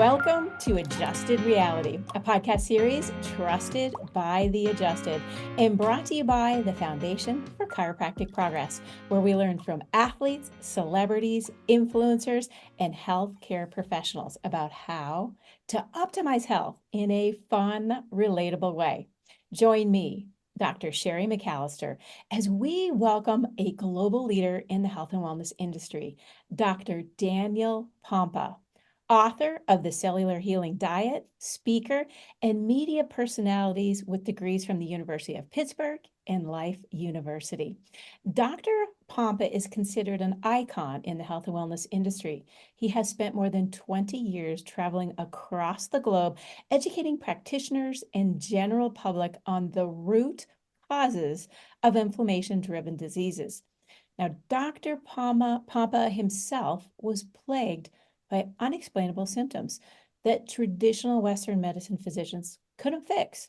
Welcome to Adjusted Reality, a podcast series trusted by the adjusted and brought to you by the Foundation for Chiropractic Progress, where we learn from athletes, celebrities, influencers, and healthcare professionals about how to optimize health in a fun, relatable way. Join me, Dr. Sherry McAllister, as we welcome a global leader in the health and wellness industry, Dr. Daniel Pompa, author of The Cellular Healing Diet, speaker, and media personalities with degrees from the University of Pittsburgh and Life University. Dr. Pompa is considered an icon in the health and wellness industry. He has spent more than 20 years traveling across the globe, educating practitioners and general public on the root causes of inflammation-driven diseases. Now, Dr. Pompa himself was plagued by unexplainable symptoms that traditional Western medicine physicians couldn't fix,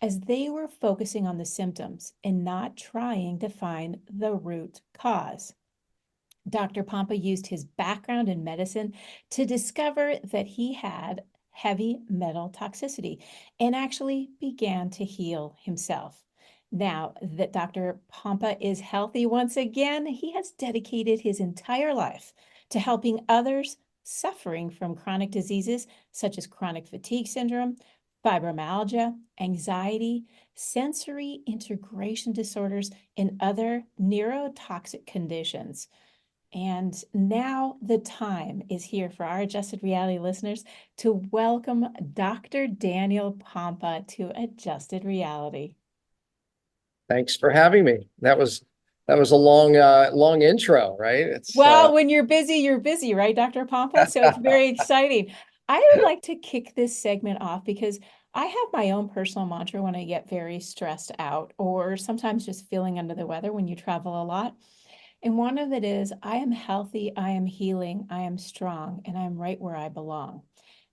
as they were focusing on the symptoms and not trying to find the root cause. Dr. Pompa used his background in medicine to discover that he had heavy metal toxicity and actually began to heal himself. Now that Dr. Pompa is healthy once again, he has dedicated his entire life to helping others suffering from chronic diseases such as chronic fatigue syndrome, fibromyalgia, anxiety, sensory integration disorders, and other neurotoxic conditions. And now the time is here for our Adjusted Reality listeners to welcome Dr. Daniel Pompa to Adjusted Reality. Thanks for having me. That was a long intro, right? Well, when you're busy, right, Dr. Pompa? So it's very exciting. I would like to kick this segment off because I have my own personal mantra when I get very stressed out or sometimes just feeling under the weather when you travel a lot. And one of it is, I am healthy, I am healing, I am strong, and I'm right where I belong.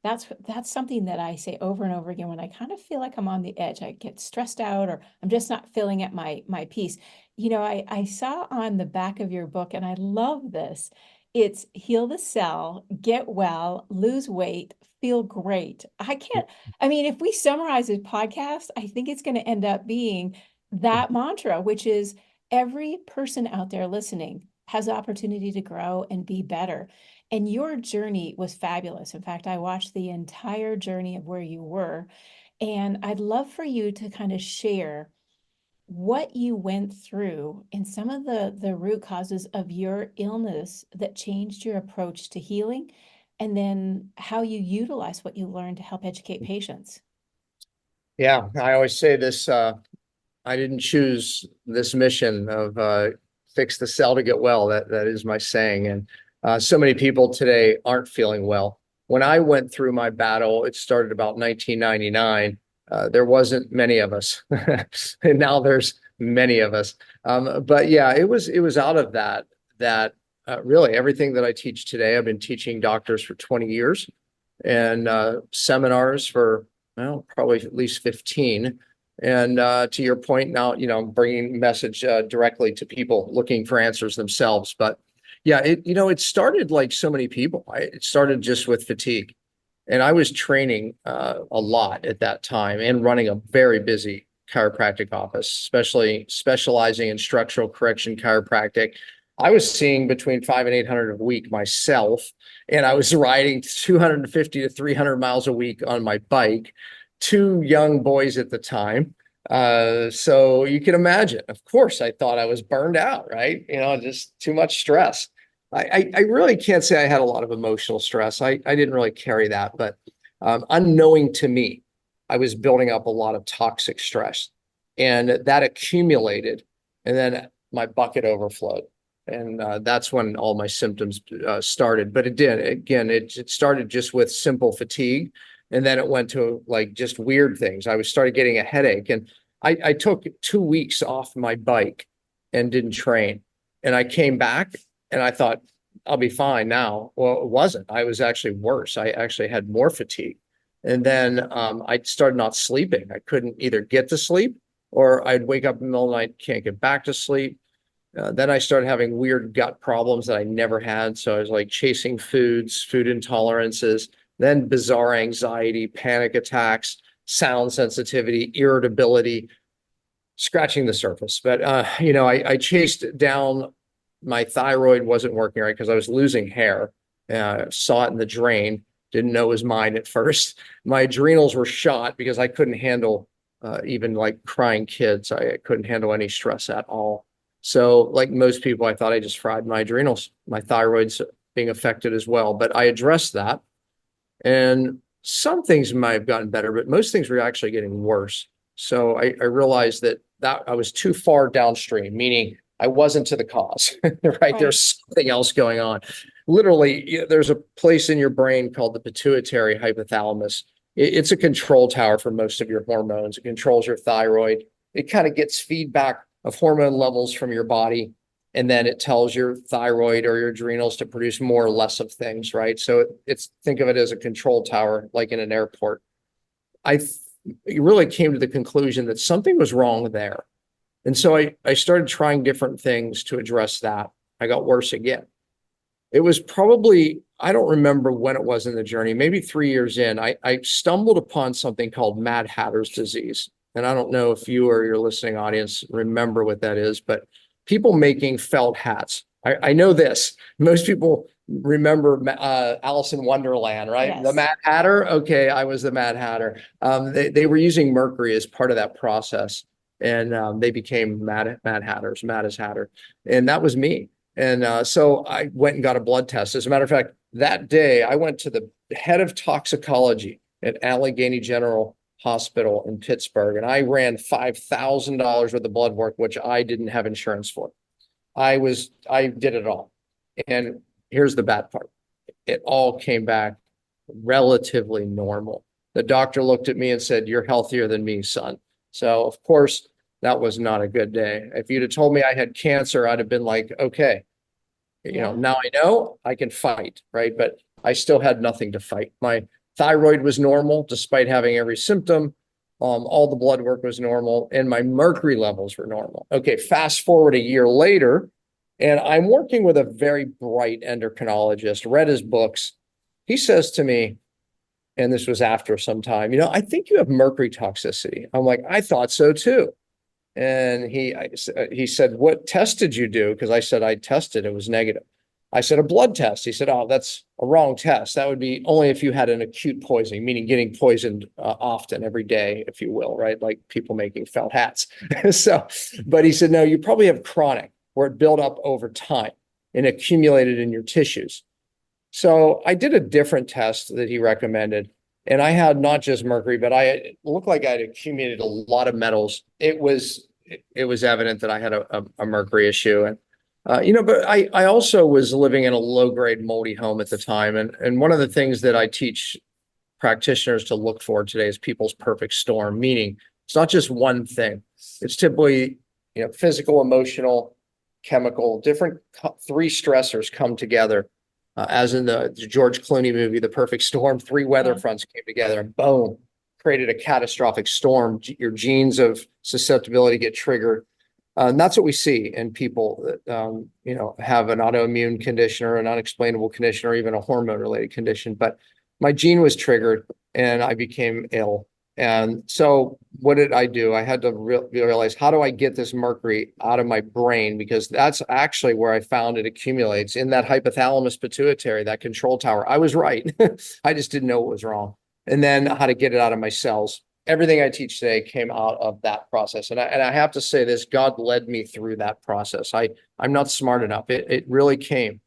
That's something that I say over and over again when I kind of feel like I'm on the edge. I get stressed out or I'm just not feeling at my peace. You know, I saw on the back of your book, and I love this. It's heal the cell, get well, lose weight, feel great. I mean, if we summarize this podcast, I think it's going to end up being that mantra, which is every person out there listening has the opportunity to grow and be better. And your journey was fabulous. In fact, I watched the entire journey of where you were. And I'd love for you to kind of share what you went through and some of the root causes of your illness that changed your approach to healing, and then how you utilize what you learned to help educate patients. Yeah, I always say this, I didn't choose this mission of fix the cell to get well. That is my saying. And so many people today aren't feeling well. When I went through my battle, it started about 1999. There wasn't many of us, and now there's many of us. But yeah, it was out of that really everything that I teach today. I've been teaching doctors for 20 years and seminars for, well, probably at least 15. And to your point now, I'm bringing message directly to people looking for answers themselves. But yeah, it started like so many people. It started just with fatigue. And I was training a lot at that time and running a very busy chiropractic office, especially specializing in structural correction chiropractic. I was seeing between 500 and 800 a week myself, and I was riding 250 to 300 miles a week on my bike, two young boys at the time. So you can imagine, of course, I thought I was burned out, right? Just too much stress. I really can't say I had a lot of emotional stress. I didn't really carry that, but unknowing to me, I was building up a lot of toxic stress, and that accumulated, and then my bucket overflowed. And that's when all my symptoms started. But it started just with simple fatigue. And then it went to like just weird things. I started getting a headache, and I took 2 weeks off my bike and didn't train. And I came back and I thought, I'll be fine now. Well, it wasn't. I was actually worse. I actually had more fatigue. And then I started not sleeping. I couldn't either get to sleep, or I'd wake up in the middle of the night, can't get back to sleep. Then I started having weird gut problems that I never had. So I was like chasing food intolerances. then bizarre anxiety, panic attacks, sound sensitivity, irritability, scratching the surface. But, I chased down, my thyroid wasn't working right because I was losing hair. Saw it in the drain, didn't know it was mine at first. My adrenals were shot because I couldn't handle even like crying kids. I couldn't handle any stress at all. So, like most people, I thought I just fried my adrenals. My thyroid's being affected as well. But I addressed that. And some things might have gotten better, but most things were actually getting worse. So I realized that I was too far downstream, meaning I wasn't to the cause, right? Right. There's something else going on. Literally, there's a place in your brain called the pituitary hypothalamus. It's a control tower for most of your hormones. It controls your thyroid. It kind of gets feedback of hormone levels from your body, and then it tells your thyroid or your adrenals to produce more or less of things, right? So it's think of it as a control tower, like in an airport. I really came to the conclusion that something was wrong there. And so I started trying different things to address that. I got worse again. It was probably, I don't remember when it was in the journey, maybe 3 years in, I stumbled upon something called Mad Hatter's disease. And I don't know if you or your listening audience remember what that is, but people making felt hats. I know this. Most people remember Alice in Wonderland, right? Yes. The Mad Hatter. Okay, I was the Mad Hatter. They were using mercury as part of that process, and they became Mad Hatters, Mad as Hatter, and that was me. And so I went and got a blood test. As a matter of fact, that day I went to the head of toxicology at Allegheny General Hospital in Pittsburgh, and I ran $5,000 worth of blood work, which I didn't have insurance for. I did it all. And here's the bad part. It all came back relatively normal. The doctor looked at me and said, "You're healthier than me, son." So of course, that was not a good day. If you'd have told me I had cancer, I'd have been like, okay, now I know I can fight, right? But I still had nothing to fight. My thyroid was normal despite having every symptom. All the blood work was normal, and my mercury levels were normal. Okay, fast forward a year later, and I'm working with a very bright endocrinologist, read his books. He says to me, and this was after some time, "I think you have mercury toxicity." I'm like, "I thought so too." And he said, "What test did you do?" Because I said I tested, it was negative. I said, "A blood test." He said, "Oh, that's a wrong test. That would be only if you had an acute poisoning, meaning getting poisoned often every day, if you will, right? Like people making felt hats." But he said, "No, you probably have chronic, where it built up over time and accumulated in your tissues." So I did a different test that he recommended, and I had not just mercury, but it looked like I'd accumulated a lot of metals. It was evident that I had a mercury issue, and but I also was living in a low grade moldy home at the time, and one of the things that I teach practitioners to look for today is people's perfect storm, meaning it's not just one thing. It's typically physical, emotional, chemical, different three stressors come together as in the George Clooney movie, The Perfect Storm. Three weather fronts came together and boom, created a catastrophic storm. Your genes of susceptibility get triggered. And that's what we see in people that, have an autoimmune condition or an unexplainable condition or even a hormone related condition. But my gene was triggered and I became ill. And so what did I do? I had to realize, how do I get this mercury out of my brain? Because that's actually where I found it accumulates, in that hypothalamus pituitary, that control tower. I was right. I just didn't know what was wrong. And then how to get it out of my cells. Everything I teach today came out of that process. And I have to say this, God led me through that process. I'm not smart enough. It really came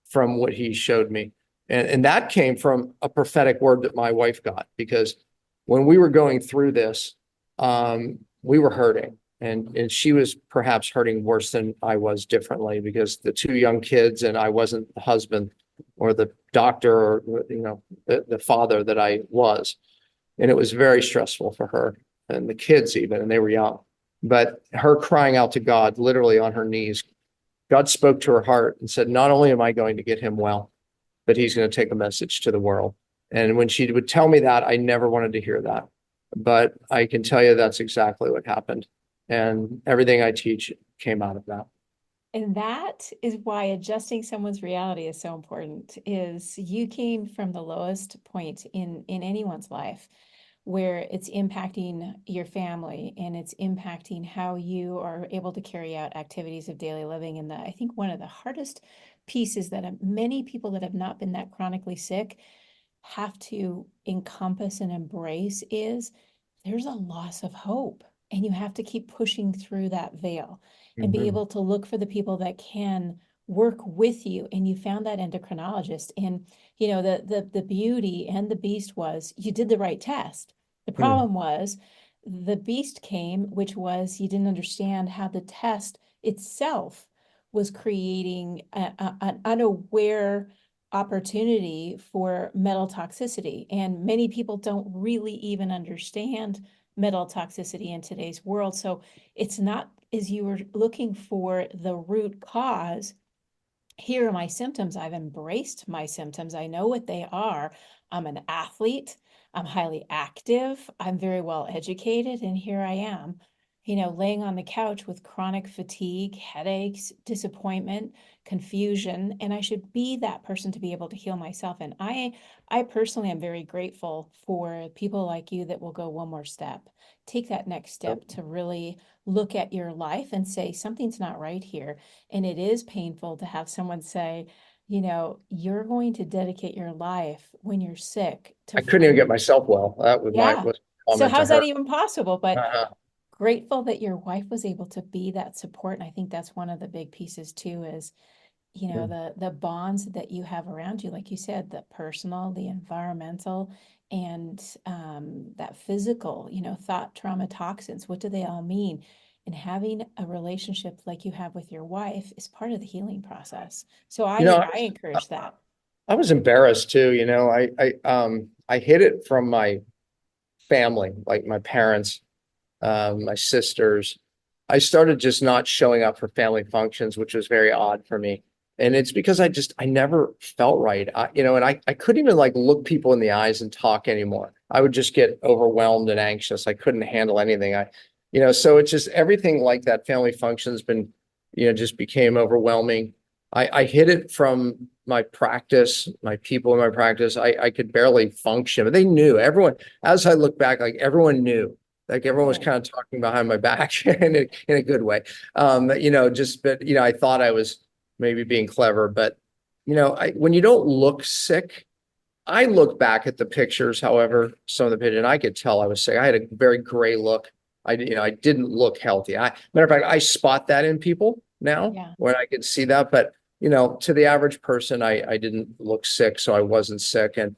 from what he showed me. And that came from a prophetic word that my wife got, because when we were going through this, we were hurting, and she was perhaps hurting worse than I was, differently, because the two young kids, and I wasn't the husband or the doctor or the father that I was. And it was very stressful for her and the kids even, and they were young. But her crying out to God, literally on her knees, God spoke to her heart and said, "Not only am I going to get him well, but he's going to take a message to the world." And when she would tell me that, I never wanted to hear that. But I can tell you that's exactly what happened. And everything I teach came out of that. And that is why adjusting someone's reality is so important, is you came from the lowest point in anyone's life where it's impacting your family and it's impacting how you are able to carry out activities of daily living. And I think one of the hardest pieces that many people that have not been that chronically sick have to encompass and embrace is there's a loss of hope. And you have to keep pushing through that veil and be Mhm. able to look for the people that can work with you. And you found that endocrinologist. And the beauty and the beast was you did the right test. The Hmm. problem was the beast came, which was you didn't understand how the test itself was creating an unaware opportunity for metal toxicity. And many people don't really even understand metal toxicity in today's world. So it's not as you were looking for the root cause. Here are my symptoms. I've embraced my symptoms. I know what they are. I'm an athlete. I'm highly active. I'm very well educated. And here I am, laying on the couch with chronic fatigue, headaches, disappointment, confusion. And I should be that person to be able to heal myself. And I personally am very grateful for people like you that will go one more step, take that next step to really look at your life and say, something's not right here. And it is painful to have someone say, you're going to dedicate your life when you're sick to I couldn't even find, get myself well. That was my yeah. was my So comment to how's that her. even possible? But Uh, grateful that your wife was able to be that support. And I think that's one of the big pieces too, is the bonds that you have around you, like you said, the personal, the environmental, and that physical, thought, trauma, toxins. What do they all mean? And having a relationship like you have with your wife is part of the healing process. So you I know, I encourage that. I was embarrassed too. I hid it from my family, like my parents, my sisters. I started just not showing up for family functions, which was very odd for me. And it's because I never felt right. And I couldn't even like look people in the eyes and talk anymore. I would just get overwhelmed and anxious. I couldn't handle anything. So it's just everything like that family function's been, just became overwhelming. I hid it from my practice, my people in my practice. I could barely function, but they knew everyone, as I look back, like everyone knew, like everyone was Right. kind of talking behind my back in a good way. But I thought I was maybe being clever, but when you don't look sick, I look back at the pictures, however, some of the pictures, and I could tell I was sick. I had a very gray look. I didn't look healthy. Matter of fact, I spot that in people now Yeah. when I can see that. But to the average person, I didn't look sick, so I wasn't sick. And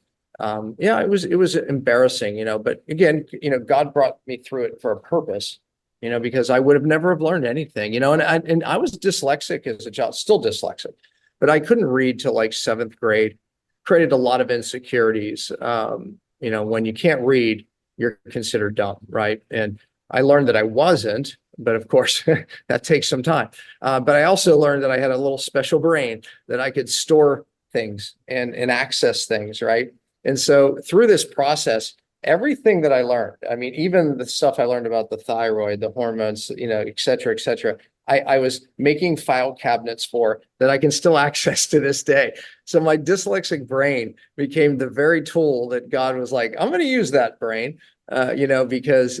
yeah, it was embarrassing, but again, God brought me through it for a purpose, because I would have never have learned anything, and I was dyslexic as a child, still dyslexic, but I couldn't read till like seventh grade. Created a lot of insecurities. When you can't read, you're considered dumb, right? And I learned that I wasn't, but of course, that takes some time. But I also learned that I had a little special brain that I could store things and access things, right? And so through this process, everything that I learned, I mean, even the stuff I learned about the thyroid, the hormones, et cetera, et cetera, I was making file cabinets for that I can still access to this day. So my dyslexic brain became the very tool that God was like, I'm going to use that brain, because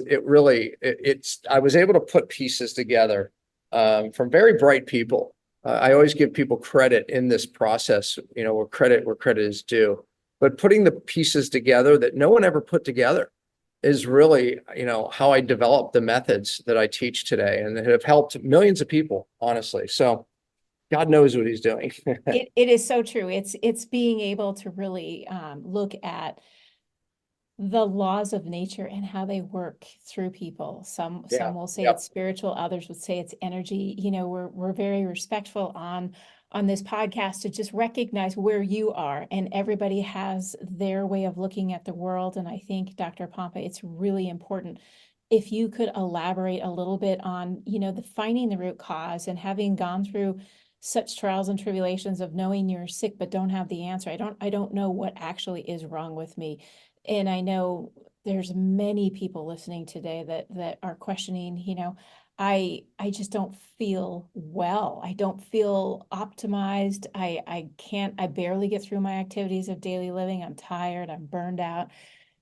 I was able to put pieces together from very bright people. I always give people credit in this process, where credit is due. But putting the pieces together that no one ever put together is really, how I developed the methods that I teach today and that have helped millions of people, honestly. So God knows what he's doing. It is so true. It's being able to really look at the laws of nature and how they work through people. Some Yeah. will say Yep. it's spiritual, others would say it's energy. We're very respectful on this podcast to just recognize where you are, and everybody has their way of looking at the world. And I think, Dr. Pompa, it's really important if you could elaborate a little bit on, the finding the root cause and having gone through such trials and tribulations of knowing you're sick but don't have the answer. I don't know what actually is wrong with me. And I know there's many people listening today that are questioning, I just don't feel well. I don't feel optimized. I barely get through my activities of daily living. I'm tired, I'm burned out.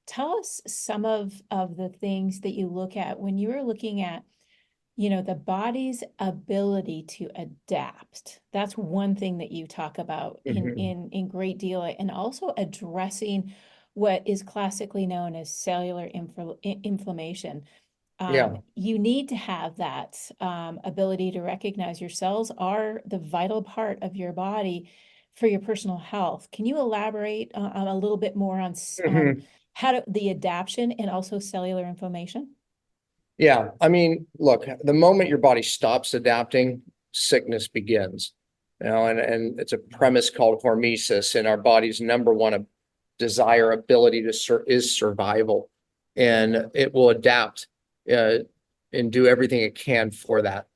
Tell us some of the things that you look at when you are looking at, the body's ability to adapt. That's one thing that you talk about Mhm. in great deal, and also addressing what is classically known as cellular inflammation. Yeah. You need to have that ability to recognize your cells are the vital part of your body for your personal health. Can you elaborate on a little bit more on Mhm. the adaptation and also cellular inflammation? Yeah. I mean, look, the moment your body stops adapting, sickness begins. And it's a premise called hormesis, and our body's number one desire ability is survival, and it will adapt uh, and do everything it can for that.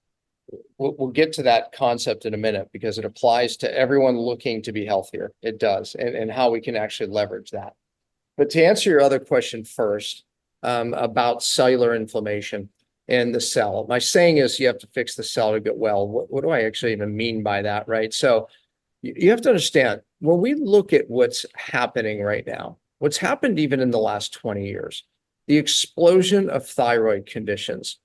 We'll get to that concept in a minute because it applies to everyone looking to be healthier. It does, and how we can actually leverage that. But to answer your other question first, about cellular inflammation and the cell, my saying is you have to fix the cell to get well. What do I actually even mean by that, right? So you have to understand when we look at what's happening right now, what's happened even in the last 20 years, the explosion of thyroid conditions.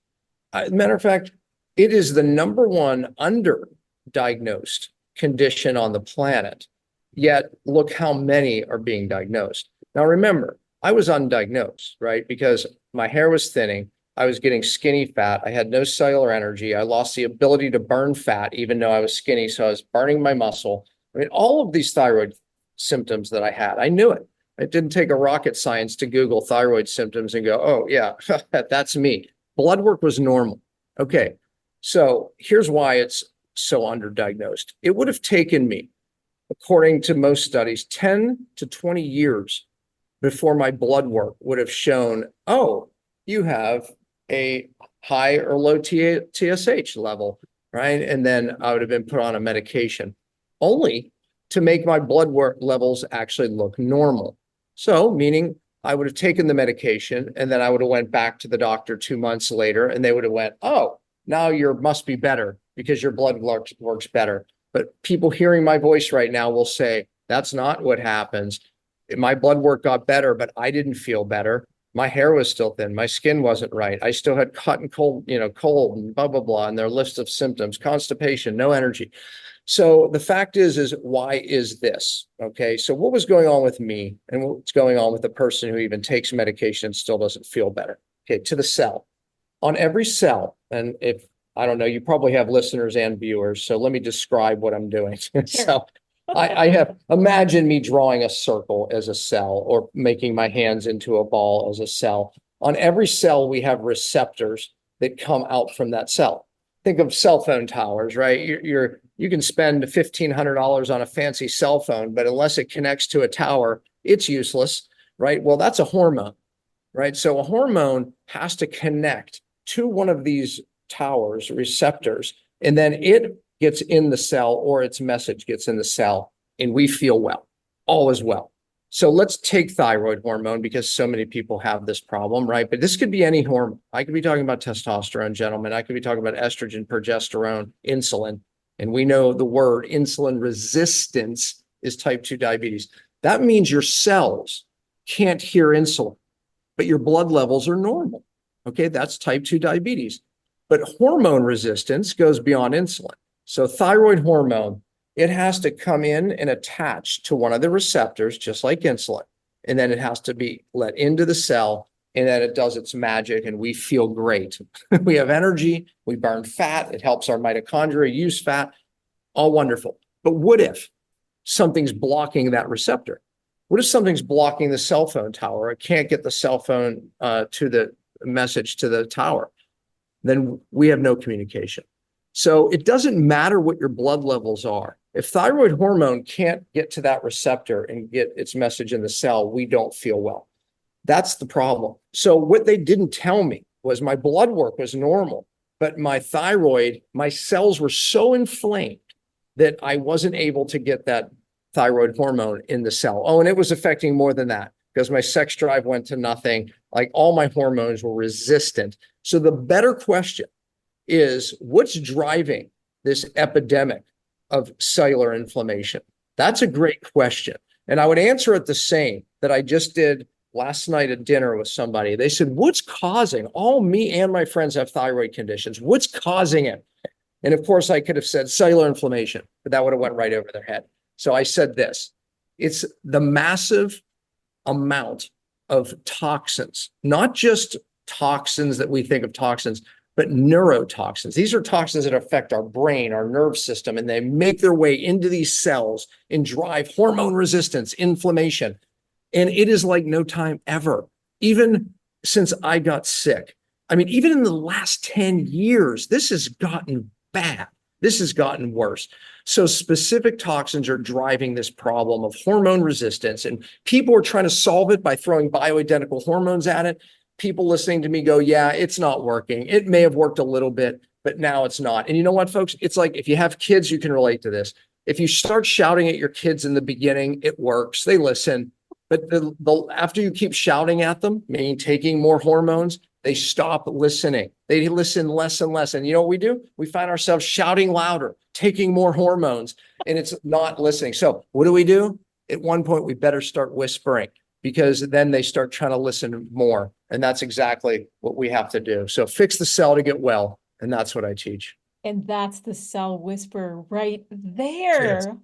Matter of fact, it is the number one underdiagnosed condition on the planet. Yet, look how many are being diagnosed. Now, remember, I was undiagnosed, right? Because my hair was thinning. I was getting skinny fat. I had no cellular energy. I lost the ability to burn fat, even though I was skinny. So I was burning my muscle. I mean, all of these thyroid symptoms that I had, I knew it. It didn't take a rocket science to Google thyroid symptoms and go, oh, yeah, that's me. Blood work was normal. Okay, so here's why it's so underdiagnosed. It would have taken me, according to most studies, 10 to 20 years before my blood work would have shown, oh, you have a high or low TSH level, right? And then I would have been put on a medication only to make my blood work levels actually look normal. So, meaning I would have taken the medication and then I would have went back to the doctor 2 months later and they would have went, oh, now you must be better because your blood works better. But people hearing my voice right now will say, that's not what happens. My blood work got better, but I didn't feel better. My hair was still thin. My skin wasn't right. I still had hot and cold, cold and blah, blah, blah. And their list of symptoms, constipation, no energy. So the fact is why is this? Okay. So what was going on with me and what's going on with the person who even takes medication and still doesn't feel better? Okay. To the cell. On every cell, and if I don't know, you probably have listeners and viewers, so let me describe what I'm doing. Sure. So I have imagine me drawing a circle as a cell or making my hands into a ball as a cell. On every cell, we have receptors that come out from that cell. Think of cell phone towers, right? You can spend $1,500 on a fancy cell phone, but unless it connects to a tower, it's useless, right? Well, that's a hormone, right? So a hormone has to connect to one of these towers, receptors, and then it gets in the cell or its message gets in the cell, and we feel well, all is well. So let's take thyroid hormone because so many people have this problem, right? But this could be any hormone. I could be talking about testosterone, gentlemen. I could be talking about estrogen, progesterone, insulin. And we know the word insulin resistance is type 2 diabetes. That means your cells can't hear insulin, but your blood levels are normal. Okay, that's type 2 diabetes. But hormone resistance goes beyond insulin. So thyroid hormone, it has to come in and attach to one of the receptors, just like insulin. And then it has to be let into the cell, and then it does its magic, and we feel great. We have energy, we burn fat, it helps our mitochondria use fat, all wonderful. But what if something's blocking that receptor? What if something's blocking the cell phone tower? It can't get the cell phone to the message to the tower. Then we have no communication. So it doesn't matter what your blood levels are. If thyroid hormone can't get to that receptor and get its message in the cell, we don't feel well. That's the problem. So what they didn't tell me was my blood work was normal, but my thyroid, my cells were so inflamed that I wasn't able to get that thyroid hormone in the cell. Oh, and it was affecting more than that because my sex drive went to nothing. Like all my hormones were resistant. So the better question is what's driving this epidemic of cellular inflammation? That's a great question. And I would answer it the same that I just did last night at dinner with somebody. They said, what's causing all me and my friends have thyroid conditions? What's causing it? And of course I could have said cellular inflammation, but that would have went right over their head. So I said this, it's the massive amount of toxins, not just toxins that we think of toxins, but neurotoxins. These are toxins that affect our brain, our nerve system, and they make their way into these cells and drive hormone resistance, inflammation. And it is like no time ever, even since I got sick. I mean, even in the last 10 years, this has gotten bad. This has gotten worse. So specific toxins are driving this problem of hormone resistance, and people are trying to solve it by throwing bioidentical hormones at it. People listening to me go, yeah, it's not working. It may have worked a little bit, but now it's not. And you know what, folks? It's like if you have kids, you can relate to this. If you start shouting at your kids in the beginning, it works. They listen. But after you keep shouting at them, meaning taking more hormones, they stop listening. They listen less and less. And you know what we do? We find ourselves shouting louder, taking more hormones, and it's not listening. So what do? At one point, we better start whispering, because then they start trying to listen more. And that's exactly what we have to do. So fix the cell to get well. And that's what I teach. And that's the cell whisperer right there.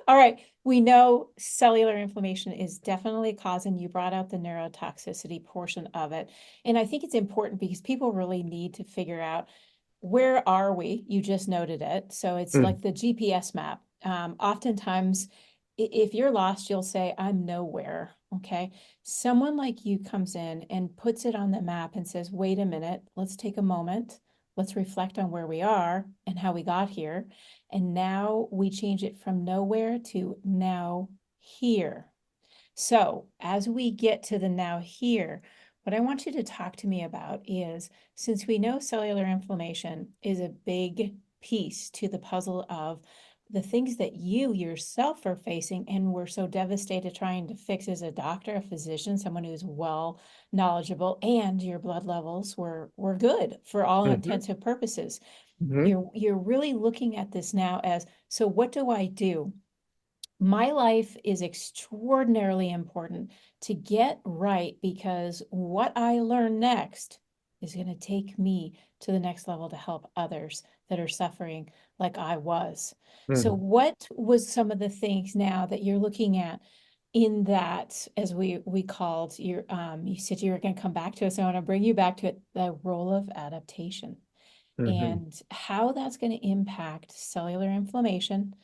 All right. We know cellular inflammation is definitely causing, you brought out the neurotoxicity portion of it. And I think it's important because people really need to figure out, where are we? You just noted it. So it's like the GPS map. Oftentimes, if you're lost, you'll say, I'm nowhere. Okay. Someone like you comes in and puts it on the map and says, wait a minute, let's take a moment. Let's reflect on where we are and how we got here. And now we change it from nowhere to now here. So as we get to the now here, what I want you to talk to me about is, since we know cellular inflammation is a big piece to the puzzle of the things that you yourself are facing and we're so devastated trying to fix as a doctor, a physician, someone who's well knowledgeable, and your blood levels were good for all intensive purposes. You're really looking at this now as, so what do I do? My life is extraordinarily important to get right, because what I learn next is going to take me to the next level to help others that are suffering like I was. So what was some of the things now that you're looking at in that, as we called your, you said you were going to come back to us. I want to bring you back to it, the role of adaptation and how that's going to impact cellular inflammation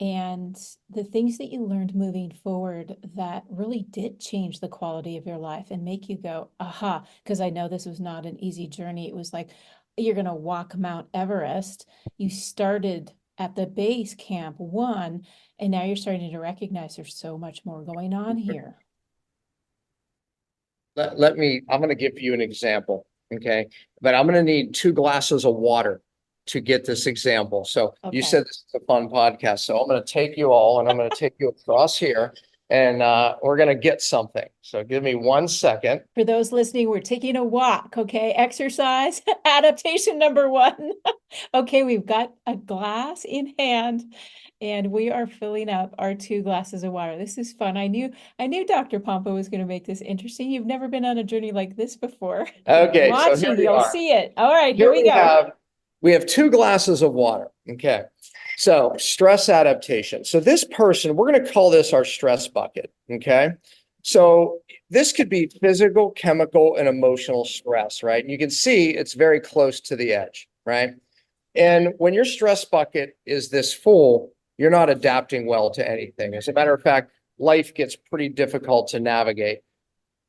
and the things that you learned moving forward that really did change the quality of your life and make you go, aha, because I know this was not an easy journey. It was like, you're going to walk Mount Everest. You started at the base camp 1, and now you're starting to recognize there's so much more going on here. I'm going to give you an example. Okay. But I'm going to need 2 glasses of water to get this example. So you said this is a fun podcast. So I'm going to take you all and I'm going to take you across here, and we're going to get something. So give me 1 second. For those listening, we're taking a walk. Okay. Exercise, adaptation number 1. Okay. We've got a glass in hand and we are filling up our 2 glasses of water. This is fun. I knew Dr. Pompa was going to make this interesting. You've never been on a journey like this before. Okay. Watching, so here we you'll are. see it. All right. Here we go. We have 2 glasses of water. Okay. So stress adaptation. So this person, we're going to call this our stress bucket. Okay. So this could be physical, chemical, and emotional stress, right? And you can see it's very close to the edge, right? And when your stress bucket is this full, you're not adapting well to anything. As a matter of fact, life gets pretty difficult to navigate.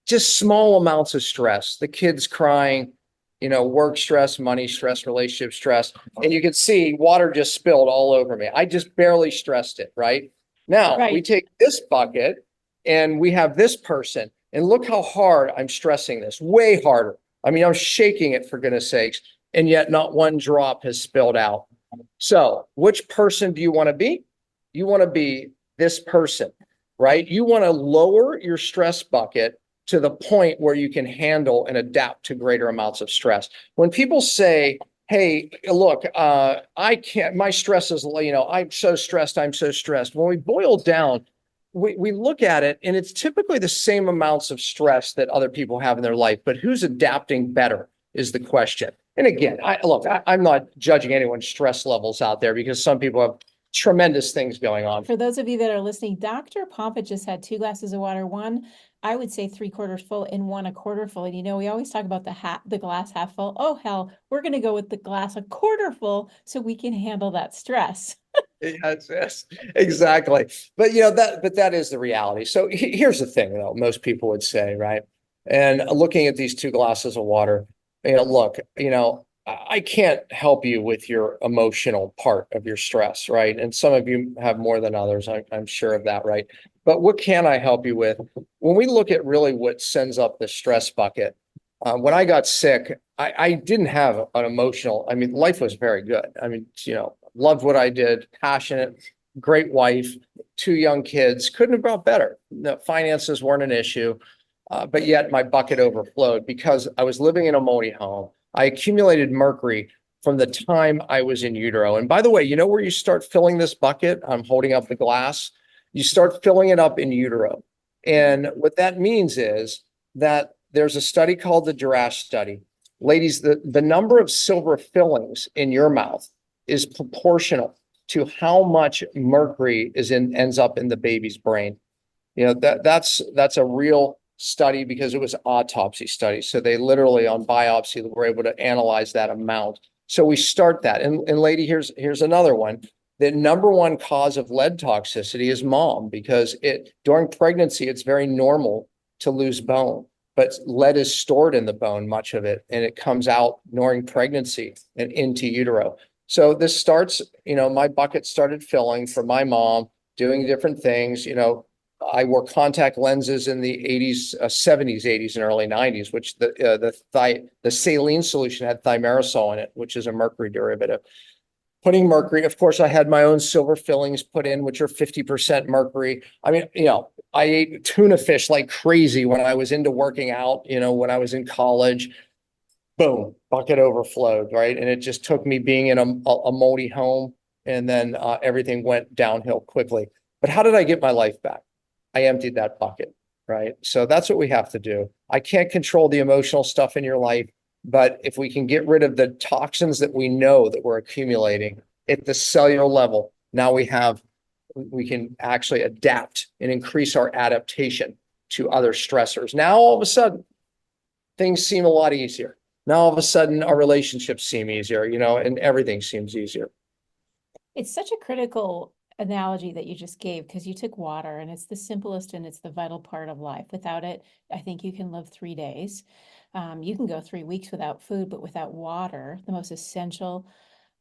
Just small amounts of stress, the kids crying, work stress, money stress, relationship stress. And you can see water just spilled all over me. I just barely stressed it, right? Now we take this bucket and we have this person, and look how hard I'm stressing this, way harder. I mean, I'm shaking it, for goodness sakes, and yet not one drop has spilled out. So which person do you want to be? You want to be this person, right? You want to lower your stress bucket to the point where you can handle and adapt to greater amounts of stress. When people say, hey, look, I can't, my stress is, I'm so stressed. I'm so stressed. When we boil down, we look at it and it's typically the same amounts of stress that other people have in their life, but who's adapting better is the question. And again, I'm not judging anyone's stress levels out there because some people have tremendous things going on. For those of you that are listening, Dr. Pompa just had 2 glasses of water. One, I would say 3/4 full, and one a quarter full. And we always talk about the glass half full. Oh hell, we're going to go with the glass a quarter full so we can handle that stress. Yes, exactly. But that is the reality. So here's the thing, though, most people would say, right? And looking at these 2 glasses of water, look, I can't help you with your emotional part of your stress, right? And some of you have more than others. I'm sure of that, right? But what can I help you with? When we look at really what sends up the stress bucket, when I got sick, I didn't have an emotional, I mean, life was very good. I mean, loved what I did, passionate, great wife, 2 young kids, couldn't have brought better. The finances weren't an issue, but yet my bucket overflowed because I was living in a moldy home. I accumulated mercury from the time I was in utero. And by the way, you know where you start filling this bucket? I'm holding up the glass. You start filling it up in utero. And what that means is that there's a study called the Durash study. Ladies, the number of silver fillings in your mouth is proportional to how much mercury ends up in the baby's brain. That's a real study because it was an autopsy study. So they literally on biopsy were able to analyze that amount. So we start that. And lady, here's another one. The number one cause of lead toxicity is mom because during pregnancy, it's very normal to lose bone, but lead is stored in the bone, much of it, and it comes out during pregnancy and into utero. So this starts, my bucket started filling for my mom, doing different things. I wore contact lenses in the 80s, 70s, 80s, and early 90s, which the saline solution had thimerosal in it, which is a mercury derivative. Putting mercury, of course, I had my own silver fillings put in, which are 50% mercury. I mean, I ate tuna fish like crazy when I was into working out, when I was in college. Boom, bucket overflowed, right? And it just took me being in a moldy home, and then everything went downhill quickly. But how did I get my life back? I emptied that bucket, right? So that's what we have to do. I can't control the emotional stuff in your life, but if we can get rid of the toxins that we know that we're accumulating at the cellular level, now we can actually adapt and increase our adaptation to other stressors. Now, all of a sudden, things seem a lot easier. Now, all of a sudden, our relationships seem easier, and everything seems easier. It's such a critical analogy that you just gave because you took water and it's the simplest and it's the vital part of life. Without it, I think you can live 3 days. You can go 3 weeks without food, but without water, the most essential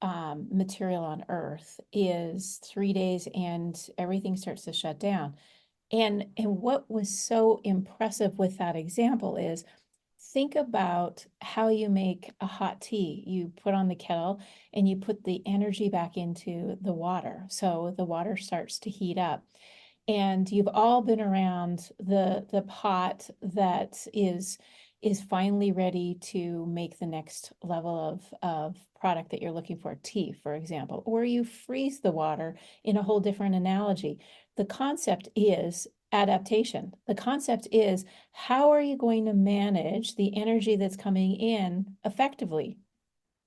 material on earth, is 3 days and everything starts to shut down. And what was so impressive with that example is think about how you make a hot tea. You put on the kettle and you put the energy back into the water. So the water starts to heat up. And you've all been around the pot that is finally ready to make the next level of product that you're looking for, tea, for example, or you freeze the water in a whole different analogy. The concept is adaptation. The concept is how are you going to manage the energy that's coming in effectively?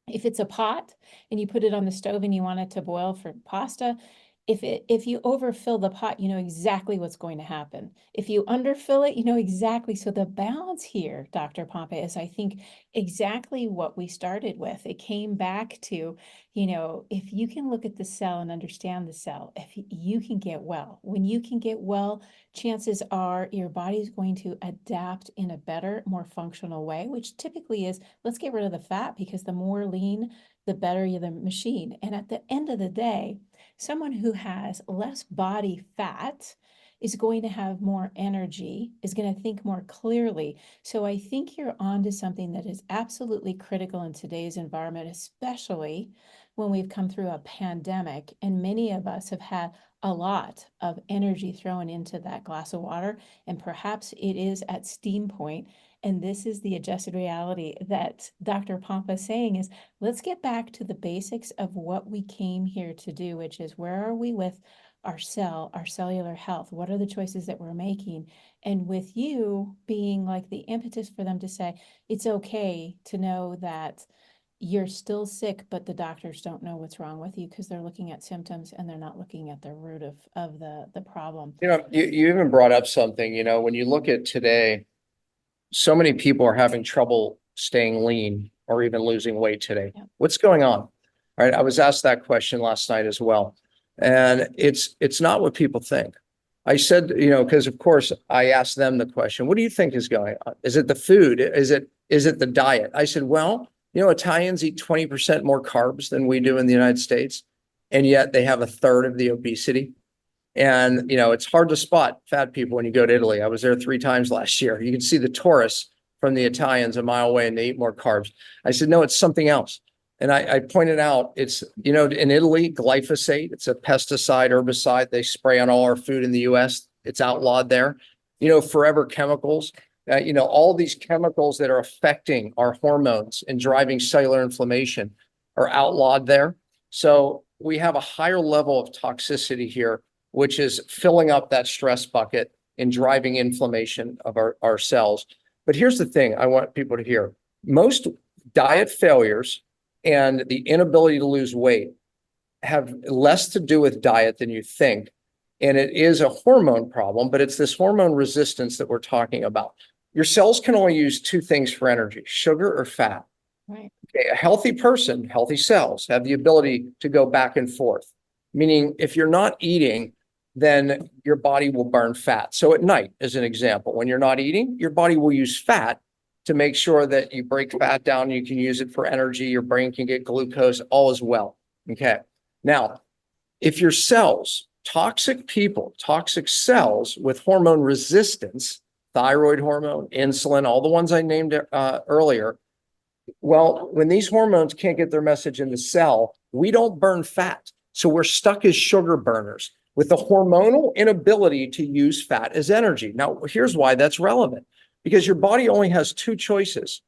If it's a pot and you put it on the stove and you want it to boil for pasta, if you overfill the pot, you know exactly what's going to happen. If you underfill it, you know exactly. So the balance here, Dr. Pompa, is I think exactly what we started with. It came back to, if you can look at the cell and understand the cell, if you can get well, when you can get well, chances are your body's going to adapt in a better, more functional way, which typically is let's get rid of the fat because the more lean, the better the machine. And at the end of the day, someone who has less body fat is going to have more energy, is going to think more clearly. So I think you're onto something that is absolutely critical in today's environment, especially when we've come through a pandemic and many of us have had a lot of energy thrown into that glass of water, and perhaps it is at steam point. And this is the adjusted reality that Dr. Pompa is saying is, let's get back to the basics of what we came here to do, which is where are we with our cellular health? What are the choices that we're making? And with you being like the impetus for them to say, it's okay to know that you're still sick, but the doctors don't know what's wrong with you because they're looking at symptoms and they're not looking at the root of the problem. You even brought up something, when you look at today, so many people are having trouble staying lean or even losing weight today. Yeah. What's going on? All right. I was asked that question last night as well. And it's not what people think. I said, because of course I asked them the question, what do you think is going on? Is it the food? Is it the diet? I said, well, Italians eat 20% more carbs than we do in the United States, and yet they have a third of the obesity. And, it's hard to spot fat people when you go to Italy. I was there 3 times last year. You can see the tourists from the Italians a mile away and they eat more carbs. I said, no, it's something else. And I pointed out, it's, in Italy, glyphosate, it's a pesticide, herbicide they spray on all our food in the US. It's outlawed there. Forever chemicals, all these chemicals that are affecting our hormones and driving cellular inflammation are outlawed there. So we have a higher level of toxicity here, which is filling up that stress bucket and driving inflammation of our cells. But here's the thing I want people to hear. Most diet failures and the inability to lose weight have less to do with diet than you think. And it is a hormone problem, but it's this hormone resistance that we're talking about. Your cells can only use 2 things for energy, sugar or fat. Right. Okay, a healthy person, healthy cells have the ability to go back and forth, meaning if you're not eating, then your body will burn fat. So at night, as an example, when you're not eating, your body will use fat to make sure that you break fat down. You can use it for energy. Your brain can get glucose, all as well. Okay. Now, if your cells, toxic people, toxic cells with hormone resistance, thyroid hormone, insulin, all the ones I named earlier, well, when these hormones can't get their message in the cell, we don't burn fat. So we're stuck as sugar burners with the hormonal inability to use fat as energy. Now, here's why that's relevant. Because your body only has 2 choices.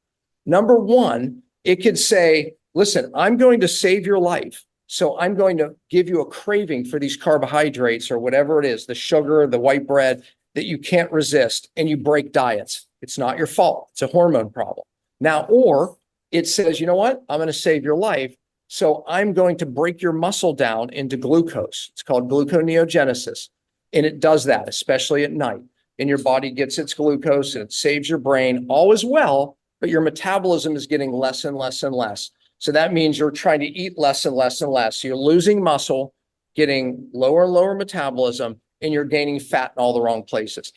Number one, it could say, listen, I'm going to save your life. So I'm going to give you a craving for these carbohydrates or whatever it is, the sugar, the white bread that you can't resist, and you break diets. It's not your fault. It's a hormone problem. Now, or it says, you know what? I'm going to save your life. So I'm going to break your muscle down into glucose. It's called gluconeogenesis. And it does that, especially at night. And your body gets its glucose and it saves your brain, all is well, but your metabolism is getting less and less and less. So that means you're trying to eat less and less and less. So you're losing muscle, getting lower and lower metabolism, and you're gaining fat in all the wrong places.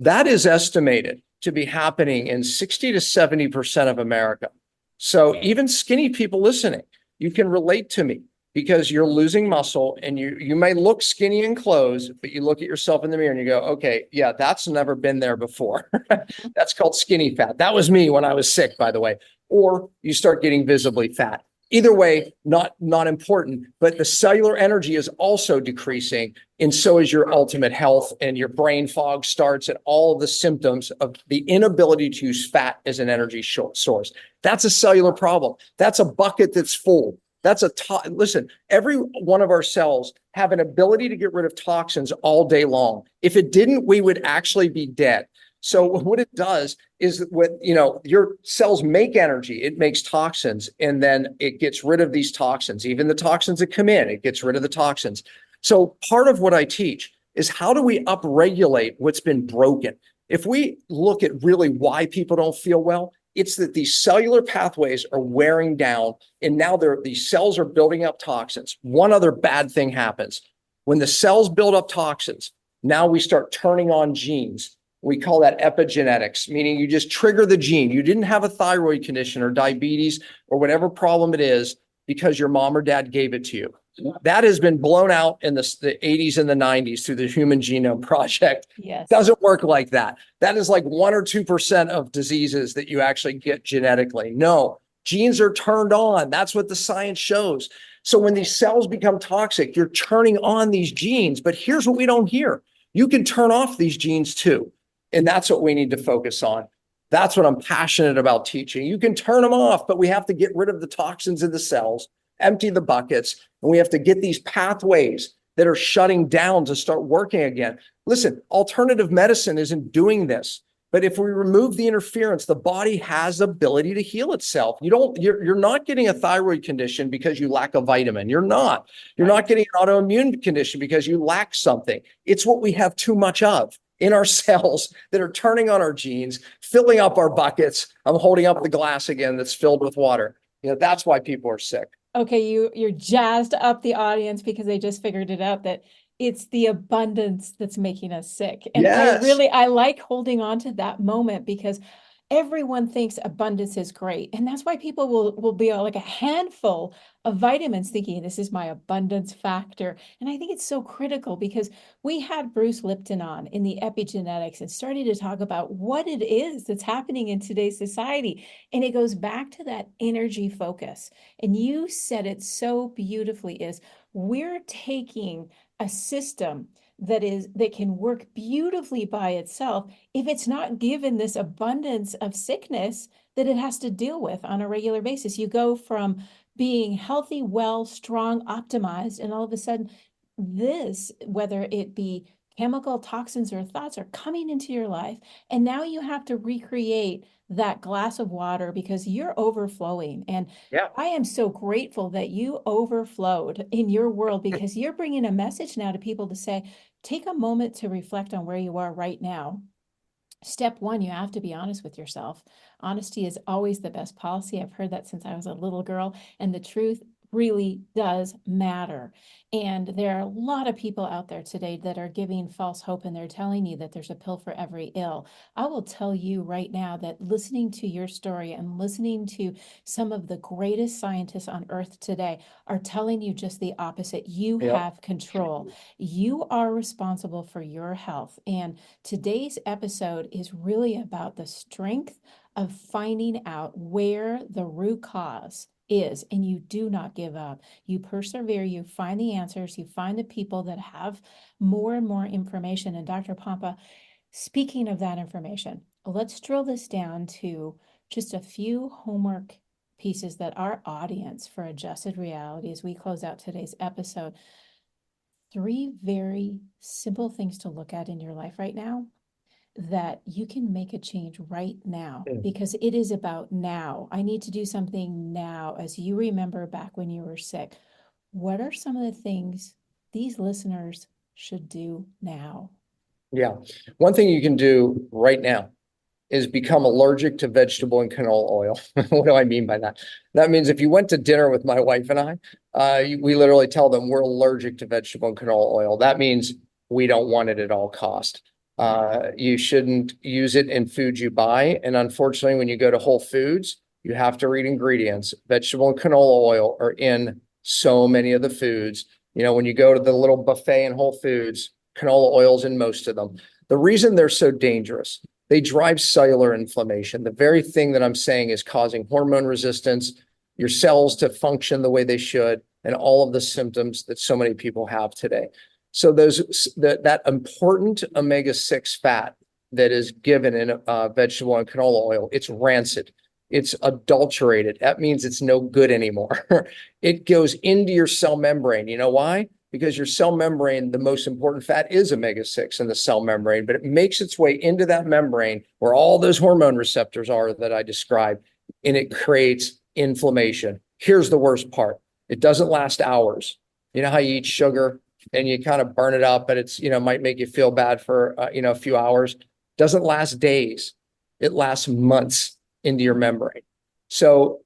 That is estimated to be happening in 60 to 70% of America. So even skinny people listening, you can relate to me because you're losing muscle and you may look skinny in clothes, but you look at yourself in the mirror and you go, okay, yeah, that's never been there before. That's called skinny fat. That was me when I was sick, by the way. Or you start getting visibly fat. Either way, not important, but the cellular energy is also decreasing, and so is your ultimate health, and your brain fog starts, and all of the symptoms of the inability to use fat as an energy source. That's a cellular problem. That's a bucket that's full. That's listen, every one of our cells have an ability to get rid of toxins all day long. If it didn't, we would actually be dead. So what it does is your cells make energy, it makes toxins, and then it gets rid of these toxins. Even the toxins that come in, it gets rid of the toxins. So part of what I teach is how do we upregulate what's been broken? If we look at really why people don't feel well, it's that these cellular pathways are wearing down, and now these cells are building up toxins. One other bad thing happens. When the cells build up toxins, now we start turning on genes. We call that epigenetics, meaning you just trigger the gene. You didn't have a thyroid condition or diabetes or whatever problem it is because your mom or dad gave it to you. That has been blown out in the 80s and the 90s through the Human Genome Project. Yes. Doesn't work like that. That is like 1 or 2% of diseases that you actually get genetically. No, genes are turned on. That's what the science shows. So when these cells become toxic, you're turning on these genes. But here's what we don't hear. You can turn off these genes too. And that's what we need to focus on. That's what I'm passionate about teaching. You can turn them off, but we have to get rid of the toxins in the cells, empty the buckets, and we have to get these pathways that are shutting down to start working again. Listen, alternative medicine isn't doing this. But if we remove the interference, the body has the ability to heal itself. You're not getting a thyroid condition because you lack a vitamin. You're not. You're not getting an autoimmune condition because you lack something. It's what we have too much of in our cells that are turning on our genes, filling up our buckets. I'm holding up the glass again that's filled with water. That's why people are sick. Okay, you're jazzed up the audience because they just figured it out that it's the abundance that's making us sick. And Yes. I like holding on to that moment because everyone thinks abundance is great. And that's why people will be like a handful of vitamins thinking this is my abundance factor. And I think it's so critical because we had Bruce Lipton on in the epigenetics and started to talk about what it is that's happening in today's society. And it goes back to that energy focus. And you said it so beautifully is we're taking a system that can work beautifully by itself if it's not given this abundance of sickness that it has to deal with on a regular basis. You go from being healthy, well, strong, optimized, and all of a sudden this, whether it be chemical toxins or thoughts, are coming into your life, and now you have to recreate that glass of water because you're overflowing. And Yeah. I am so grateful that you overflowed in your world because you're bringing a message now to people to say, take a moment to reflect on where you are right now. Step one, you have to be honest with yourself. Honesty is always the best policy. I've heard that since I was a little girl, and the truth really does matter. And there are a lot of people out there today that are giving false hope, and they're telling you that there's a pill for every ill. I will tell you right now that listening to your story and listening to some of the greatest scientists on earth today are telling you just the opposite. You Yep. have control. You are responsible for your health. And today's episode is really about the strength of finding out where the root cause is, and you do not give up. You persevere, you find the answers, you find the people that have more and more information. And Dr. Pompa, speaking of that information, let's drill this down to just a few homework pieces that our audience for Adjusted Reality, as we close out today's episode, 3 very simple things to look at in your life right now that you can make a change right now because it is about now. I need to do something now. As you remember back when you were sick, what are some of the things these listeners should do now? Yeah. One thing you can do right now is become allergic to vegetable and canola oil. What do I mean by that? That means if you went to dinner with my wife and we literally tell them we're allergic to vegetable and canola oil. That means we don't want it at all cost. You shouldn't use it in food you buy. And unfortunately, when you go to Whole Foods, you have to read ingredients. Vegetable and canola oil are in so many of the foods. When you go to the little buffet in Whole Foods, canola oil's in most of them. The reason they're so dangerous, they drive cellular inflammation. The very thing that I'm saying is causing hormone resistance, your cells to function the way they should, and all of the symptoms that so many people have today. So that important omega-6 fat that is given in vegetable and canola oil, it's rancid. It's adulterated. That means it's no good anymore. It goes into your cell membrane. You know why? Because your cell membrane, the most important fat is omega-6 in the cell membrane, but it makes its way into that membrane where all those hormone receptors are that I described, and it creates inflammation. Here's the worst part. It doesn't last hours. You know how you eat sugar and you kind of burn it up, but it's, might make you feel bad for, a few hours. Doesn't last days. It lasts months into your membrane. So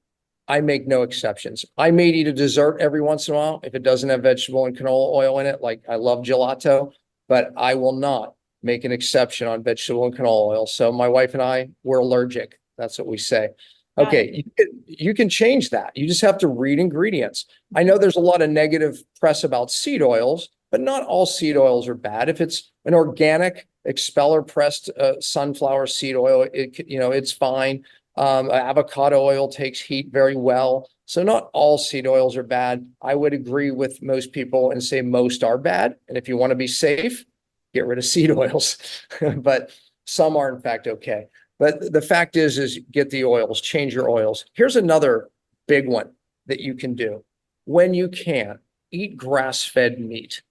I make no exceptions. I may eat a dessert every once in a while if it doesn't have vegetable and canola oil in it. Like I love gelato, but I will not make an exception on vegetable and canola oil. So my wife and we're allergic. That's what we say. Okay, you can change that. You just have to read ingredients. I know there's a lot of negative press about seed oils, but not all seed oils are bad. If it's an organic expeller pressed sunflower seed oil, it's fine. Avocado oil takes heat very well. So not all seed oils are bad. I would agree with most people and say most are bad. And if you want to be safe, get rid of seed oils. But some are in fact okay. But the fact is get the oils, change your oils. Here's another big one that you can do. When you can, eat grass-fed meat,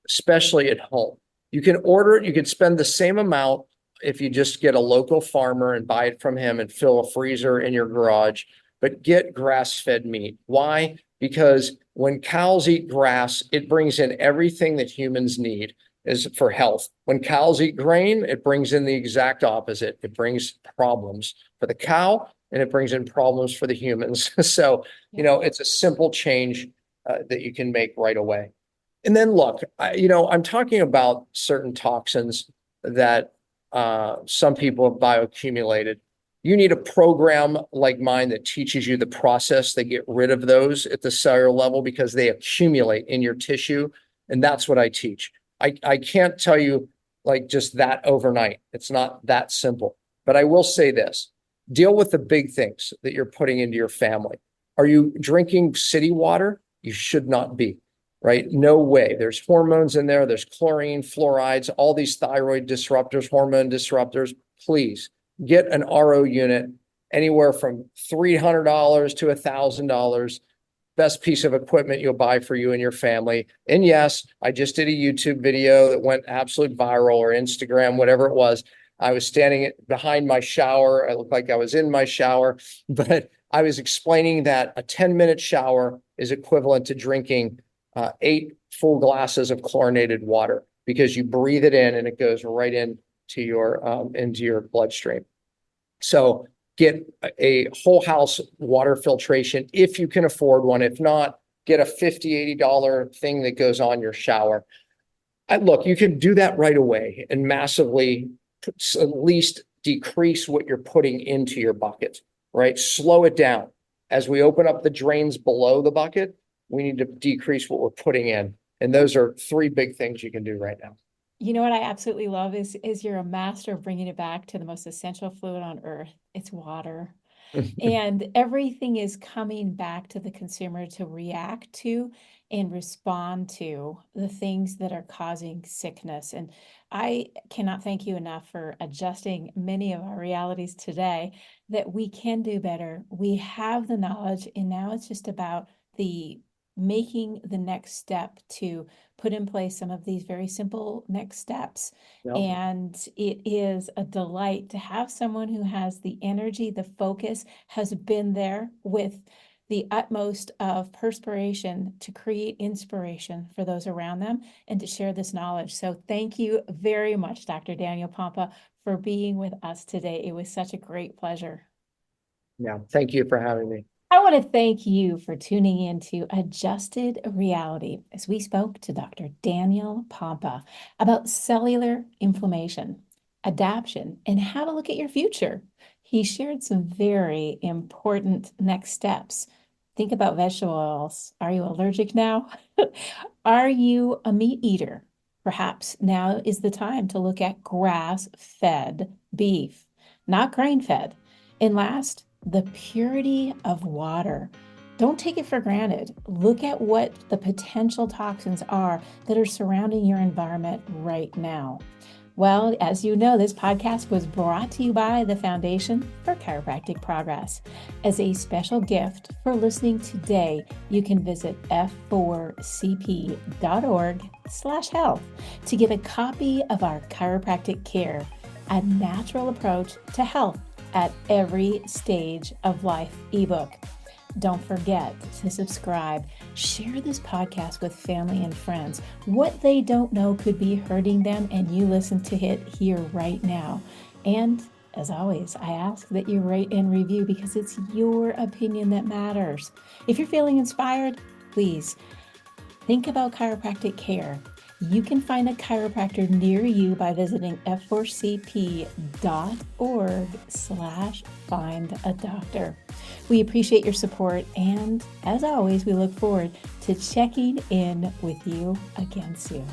especially at home. You can order it. You could spend the same amount if you just get a local farmer and buy it from him and fill a freezer in your garage, but get grass-fed meat. Why? Because when cows eat grass, it brings in everything that humans need is for health. When cows eat grain, it brings in the exact opposite. It brings problems for the cow and it brings in problems for the humans. So, it's a simple change that you can make right away. And then look, I'm talking about certain toxins that some people have bioaccumulated. You need a program like mine that teaches you the process to get rid of those at the cellular level because they accumulate in your tissue. And that's what I teach. I can't tell you like just that overnight. It's not that simple. But I will say this, deal with the big things that you're putting into your family. Are you drinking city water? You should not be, right? No way. There's hormones in there. There's chlorine, fluorides, all these thyroid disruptors, hormone disruptors. Please get an RO unit anywhere from $300 to $1,000. Best piece of equipment you'll buy for you and your family. And yes, I just did a YouTube video that went absolute viral, or Instagram, whatever it was. I was standing behind my shower. I looked like I was in my shower, but I was explaining that a 10-minute shower is equivalent to drinking 8 full glasses of chlorinated water because you breathe it in and it goes right into your bloodstream. So get a whole house water filtration if you can afford one. If not, get a $50, $80 thing that goes on your shower. Look, you can do that right away and massively at least decrease what you're putting into your bucket, right? Slow it down. As we open up the drains below the bucket, we need to decrease what we're putting in. And those are 3 big things you can do right now. You know what I absolutely love is you're a master of bringing it back to the most essential fluid on earth. It's water. And everything is coming back to the consumer to react to and respond to the things that are causing sickness. And I cannot thank you enough for adjusting many of our realities today that we can do better. We have the knowledge, and now it's just about making the next step to put in place some of these very simple next steps. Yep. And it is a delight to have someone who has the energy, the focus, has been there with the utmost of perspiration to create inspiration for those around them and to share this knowledge. So thank you very much, Dr. Daniel Pompa, for being with us today. It was such a great pleasure. Yeah, thank you for having me. I want to thank you for tuning in to Adjusted Reality as we spoke to Dr. Daniel Pompa about cellular inflammation, adaptation, and how to look at your future. He shared some very important next steps. Think about vegetable oils. Are you allergic now? Are you a meat eater? Perhaps now is the time to look at grass-fed beef, not grain-fed. And last, the purity of water. Don't take it for granted. Look at what the potential toxins are that are surrounding your environment right now. Well, as you know, this podcast was brought to you by the Foundation for Chiropractic Progress. As a special gift for listening today, you can visit f4cp.org/health to get a copy of our Chiropractic Care, a natural approach to health at every stage of life ebook. Don't forget to subscribe. Share this podcast with family and friends. What they don't know could be hurting them, and you listen to it here right now. And as always, I ask that you rate and review because it's your opinion that matters. If you're feeling inspired, please think about chiropractic care. You can find a chiropractor near you by visiting f4cp.org/findadoctor. We appreciate your support, and as always, we look forward to checking in with you again soon.